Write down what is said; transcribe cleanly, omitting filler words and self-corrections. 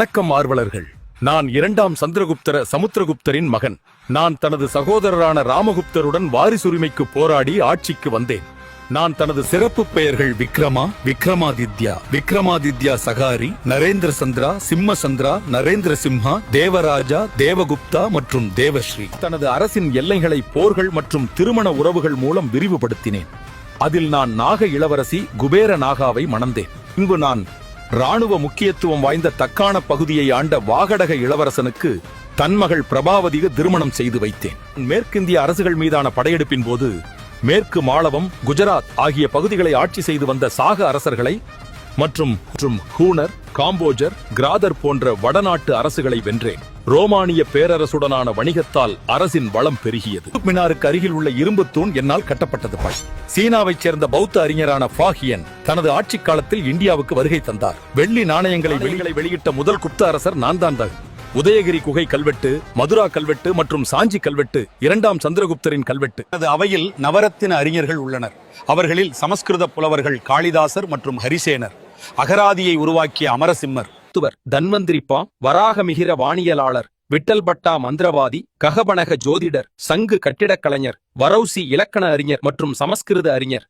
வணக்கம் ஆர்வலர்கள். நான் இரண்டாம் சமுத்திரகுப்தரின் மகன். நான் தனது சகோதரரான ராமகுப்தருடன் வாரிசுரிமைக்கு போராடி ஆட்சிக்கு வந்தேன். நான் தனது சிறப்பு பெயர்கள் விக்ரமாதித்யா சகாரி, நரேந்திர சந்திரா, சிம்ம சந்திரா, நரேந்திர சிம்ஹா, தேவராஜா, தேவகுப்தா மற்றும் தேவஸ்ரீ. தனது அரசின் எல்லைகளை போர்கள் மற்றும் திருமண உறவுகள் மூலம் விரிவுபடுத்தினேன். அதில் நான் நாக இளவரசி குபேர நாகாவை மணந்தேன். இங்கு நான் ராணுவ முக்கியத்துவம் வாய்ந்த தக்கான பகுதியை ஆண்ட வாகடக இளவரசனுக்கு தன் மகள் பிரபாவதிக்கு திருமணம் செய்து வைத்தேன். மேற்கிந்திய அரசுகள் மீதான படையெடுப்பின் போது மேற்கு மாளவம், குஜராத் ஆகிய பகுதிகளை ஆட்சி செய்து வந்த சாக அரசர்களை மற்றும் ஹூனர், காம்போஜர், கிராதர் போன்ற வடநாட்டு அரசுகளை வென்றேன். ரோமானிய பேரரசுடனான வணிகத்தால் அரசின் வளம் பெருகியது. மினாருக்கு அருகில் உள்ள இரும்பு தூண் என்னால் கட்டப்பட்டது. சீனாவைச் சேர்ந்த பௌத்த அறிஞரான ஃபாஹியன் தனது ஆட்சி காலத்தில் இந்தியாவுக்கு வருகை தந்தார். வெள்ளி நாணயங்களை வெளியிட்ட முதல் குப்த அரசர் நான் தான். உதயகிரி குகை கல்வெட்டு, மதுரா கல்வெட்டு மற்றும் சாஞ்சி கல்வெட்டு இரண்டாம் சந்திரகுப்தரின் கல்வெட்டு. அவையில் நவரத்தின அறிஞர்கள் உள்ளனர். அவர்களில் சமஸ்கிருத புலவர்கள் காளிதாசர் மற்றும் ஹரிசேனர், அகராதியை உருவாக்கிய அமரசிம்மர், தன்வந்திரிப்பா, வராகமிகிர வானியலாளர், விட்டல் பட்டா மந்திரவாதி, ககபனக ஜோதிடர், சங்கு கட்டிடக் கலைஞர், வரௌசி இலக்கண அறிஞர் மற்றும் சமஸ்கிருத அறிஞர்